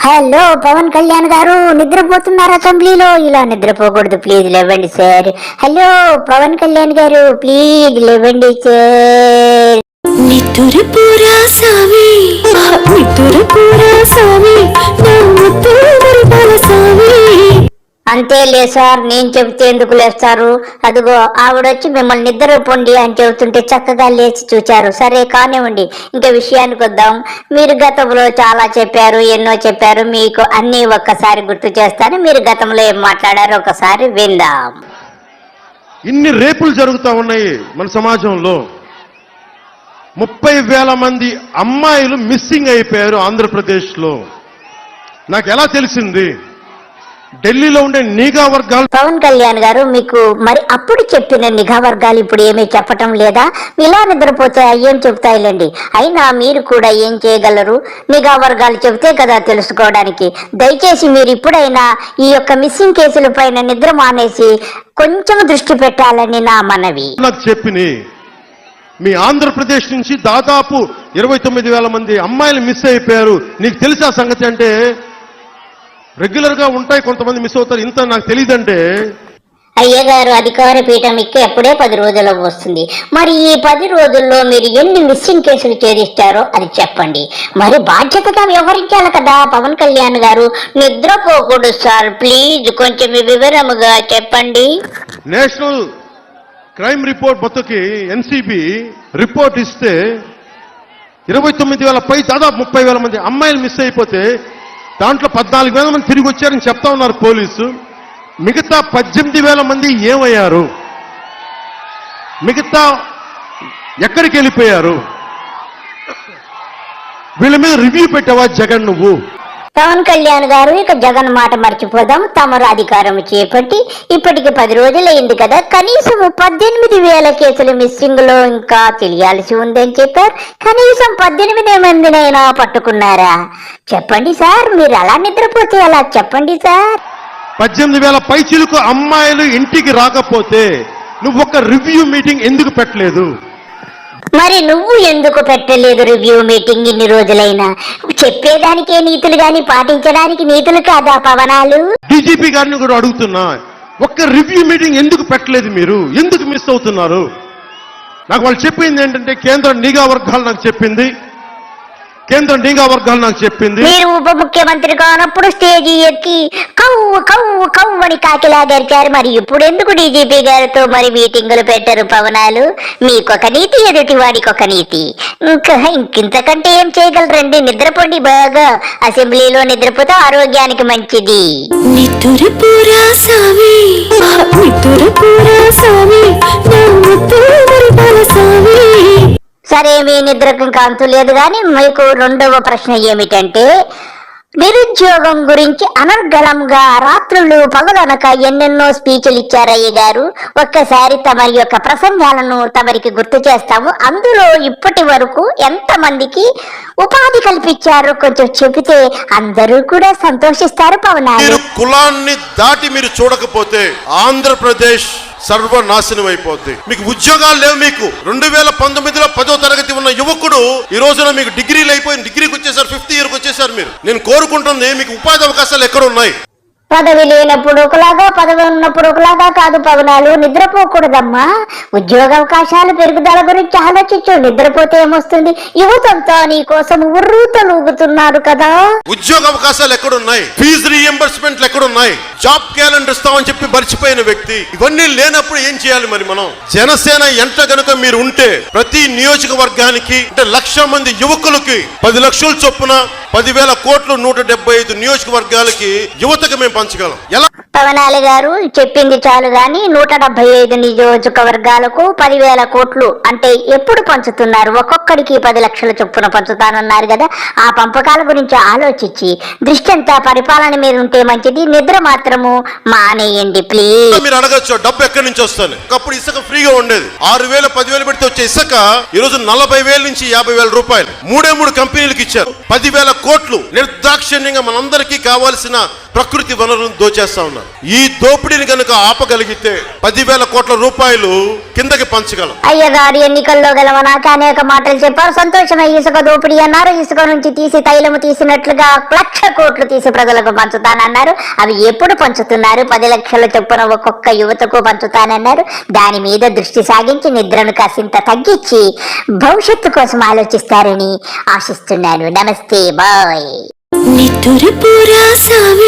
Hello Pawan Kalyan గారు, నిద్రపోతున్నారు అసెంబ్లీలో? ఇలా నిద్రపోకూడదు, ప్లీజ్ లేవండి సార్. హలో పవన్ కళ్యాణ్ గారు, ప్లీజ్ లేవండి సార్. నిద్రపోరా సామి, నిద్రపోరా సామి, నా ముద్దు మరిపాల సామి. అంతేలే సార్, నేను చెబితే ఎందుకు లేస్తారు? అదిగో ఆవిడొచ్చి మిమ్మల్ని నిద్రపోండి అని చెబుతుంటే చక్కగా లేచి చూచారు. సరే కానివ్వండి, ఇంకా విషయానికి వద్దాం. మీరు గతంలో చాలా చెప్పారు, ఎన్నో చెప్పారు. మీకు అన్ని ఒక్కసారి గుర్తు చేస్తాను. మీరు గతంలో ఏం మాట్లాడారో ఒకసారి విందాం. ఇన్ని రేపులు జరుగుతూ ఉన్నాయి మన సమాజంలో. 30,000 మంది అమ్మాయిలు మిస్సింగ్ అయిపోయారు ఆంధ్రప్రదేశ్లో. నాకు ఎలా తెలిసింది? ఢిల్లీలో ఉండే నిఘా వర్గాలు. పవన్ కళ్యాణ్ గారు, మీకు మరి అప్పుడు చెప్పిన నిఘా వర్గాలు ఇప్పుడు ఏమీ చెప్పటం లేదా? ఇలా నిద్రపోతే ఏం చెబుతాయిలేండి. అయినా మీరు కూడా ఏం చేయగలరు? నిఘా వర్గాలు చెబితే కదా తెలుసుకోవడానికి. దయచేసి మీరు ఇప్పుడైనా ఈ యొక్క మిస్సింగ్ కేసుల పైన నిద్ర మానేసి కొంచెం దృష్టి పెట్టాలని నా మనవి. నాకు చెప్పిని మీ ఆంధ్రప్రదేశ్ నుంచి దాదాపు 29,000 మంది అమ్మాయిలు మిస్ అయిపోయారు. నీకు తెలిసా సంగతి? అంటే రెగ్యులర్ గా ఉంటాయి, కొంతమంది మిస్ అవుతారు. ఇంత నాకు తెలియదంటే. అయ్యగారు, అధికార పీఠం ఎప్పుడే 10 రోజుల్లో వస్తుంది. మరి ఈ 10 రోజుల్లో మీరు ఎన్ని మిస్సింగ్ కేసులు ఛేదిస్తారో అది చెప్పండి. మరి బాధ్యతగా వ్యవహరించాలి కదా పవన్ కళ్యాణ్ గారు. నిద్రపోకూడదు సార్, ప్లీజ్ కొంచెం వివరముగా చెప్పండి. నేషనల్ క్రైమ్ రిపోర్ట్ బతుకి ఎన్సీబీ రిపోర్ట్ ఇస్తే 29,000 పై దాదాపు 30,000 మంది అమ్మాయిలు మిస్ అయిపోతే దాంట్లో 14,000 మంది తిరిగి వచ్చారని చెప్తా ఉన్నారు పోలీసు. మిగతా 18,000 మంది ఏమయ్యారు? మిగతా ఎక్కడికి వెళ్ళిపోయారు? వీళ్ళ మీద రివ్యూ పెట్టావా జగన్ నువ్వు? పవన్ కళ్యాణ్ గారు, ఇక జగన్ మాట మర్చిపోదాం. తమరు అధికారం చేపట్టి ఇప్పటికి 10 రోజులైంది కదా. కనీసం 18,000 కేసులు మిస్సింగ్ లో ఇంకా తెలియాల్సి ఉందని చెప్పారు. కనీసం 18 మందినైనా పట్టుకున్నారా? చెప్పండి సార్, మీరు అలా నిద్రపోతే అలా చెప్పండి సార్. 18,000 పైచిలకు అమ్మాయిలు ఇంటికి రాకపోతే నువ్వు ఒక రివ్యూ మీటింగ్ ఎందుకు పెట్టలేదు? మరి నువ్వు ఎందుకు పెట్టలేదు రివ్యూ మీటింగ్ ఇన్ని రోజులైనా? చెప్పేదానికే నీతులు గాని పాటించడానికి నీతులు కాదా పవనాలు? డీజీపీ గారిని కూడా అడుగుతున్నా, ఒక్క రివ్యూ మీటింగ్ ఎందుకు పెట్టలేదు మీరు? ఎందుకు మిస్ అవుతున్నారు? నాకు వాళ్ళు చెప్పింది ఏంటంటే కేంద్ర నిఘా వర్గాలు నాకు చెప్పింది. మీరు ఉప ముఖ్యమంత్రి కానప్పుడు స్టేజీ ఎక్కి కవ్వు కవ్వు కవ్వు అని కాకిలా గరిచారు. మరి ఇప్పుడు ఎందుకు డీజీపీ గారితో మరి మీటింగులు పెట్టరు పవనాలు? మీకొక నీతి, ఎదుటి వాడికి ఒక నీతి. ఇంకింతకంటే ఏం చేయగలరండి? నిద్రపోండి బాగా. అసెంబ్లీలో నిద్రపోతే ఆరోగ్యానికి మంచిది. నిద్రపోరా సామి, నిద్రపోరా సామి, నా ముద్దు మరిపాల సామి. సరే, మీ నిద్రకు ఇంకా అంతు లేదు. కానీ మీకు రెండవ ప్రశ్న ఏమిటంటే, నిరుద్యోగం గురించి అనర్గళంగా రాత్రులు పగలనక ఎన్నెన్నో స్పీచ్లు ఇచ్చారయ్య గారు. ఒక్కసారి తమరి యొక్క ప్రసంగాలను తమరికి గుర్తు చేస్తాము. అందులో ఇప్పటి వరకు ఎంతమందికి ఉపాధి కల్పించారో కొంచెం చెబితే అందరూ కూడా సంతోషిస్తారు పవనాలు. కులాన్ని దాటి మీరు చూడకపోతే ఆంధ్రప్రదేశ్ సర్వనాశనం అయిపోద్ది. మీకు ఉద్యోగాలు లేవు. మీకు 2019లో 10వ తరగతి ఉన్న యువకుడు ఈ రోజున మీకు డిగ్రీలు అయిపోయి డిగ్రీకి వచ్చేసారు, 5th ఇయర్కి వచ్చేసారు. మీరు నేను కోరుకుంటుంది మీకు ఉపాధి అవకాశాలు ఎక్కడ ఉన్నాయి? పదవి లేనప్పుడు ఒకలాగా, పదవి ఉన్నప్పుడు ఒకలాగా కాదు పవనాలు. నిద్రపోకూడదమ్మా. ఉద్యోగ అవకాశాల పెరుగుదల గురించి ఆలోచించు. నిద్రపోతే ఏమొస్తుంది? యువతంతా నీ కోసం ఉర్రూతలూగుతున్నారు కదా. ఉద్యోగ అవకాశాలు ఎక్కడున్నాయి? ఫీజు రీఎంబర్స్మెంట్లు ఎక్కడున్నాయి? జాబ్ క్యాలెండర్ ఇస్తామని చెప్పి మర్చిపోయిన వ్యక్తి. ఇవన్నీ లేనప్పుడు ఏం చేయాలి మరి మనం? జనసేన ఎంట గనుక మీరు ఉంటే ప్రతి నియోజకవర్గానికి అంటే 1,00,000 మంది యువకులకి 10 లక్షల చొప్పున 10,000 కోట్లు 175 నియోజకవర్గాలకి యువతకు మేము పంచగలం. ఎలా? పవనాలు గారు చెప్పింది చాలు గాని 175 నియోజకవర్గాలకు 10,000 కోట్లు అంటే ఎప్పుడు పంచుతున్నారు? ఒక్కొక్కడికి 10 లక్షల చొప్పున పంచుతానన్నారు కదా. ఆ పంపకాల గురించి ఆలోచించి దృష్టి అంతా పరిపాలన మీద ఉంటే మంచిది. నిద్ర మాత్రము మానేయండి ప్లీజ్. మీరు అడగచ్చు, డబ్బు ఎక్కడి నుంచి వస్తుంది? ఒకప్పుడు ఇసుక ఫ్రీగా ఉండేది. 6,000 10,000 పెడితే వచ్చే ఇసుక ఈ రోజు 40,000 నుంచి 50,000 రూపాయలు 3 కంపెనీలకు ఇచ్చారు. 10,000 కోట్లు నిర్దాక్షిణ్యంగా మనందరికీ కావాల్సిన ప్రకృతి వనరులను దోచేస్తా ఉన్నారు. చెప్తున్నాను. ఈ దోపిడీని కనుక ఆపగలిగితే 10,000 కోట్ల రూపాయలు కిందకి పంచగలం. అయ్యగారు ఎన్నికల్లో గెలవనాక అనేక మాటలు చెప్పారు. సంతోషమే ఇసుక దోపిడీ అన్నారు. ఇసుక నుంచి తీసి తైలము తీసినట్లుగా 1,00,000 కోట్లు తీసి ప్రజలకు పంచుతానన్నారు. అవి ఎప్పుడు పంచుతున్నారు? 10 లక్షల చొప్పున ఒక్కొక్క యువతకు పంచుతానన్నారు. దాని మీద దృష్టి సాగించి నిద్రను కాసింత తగ్గించి భవిష్యత్తు కోసం ఆలోచిస్తారని ఆశిస్తున్నాను. నమస్తే, బాయ్. నితురు పూరా సావి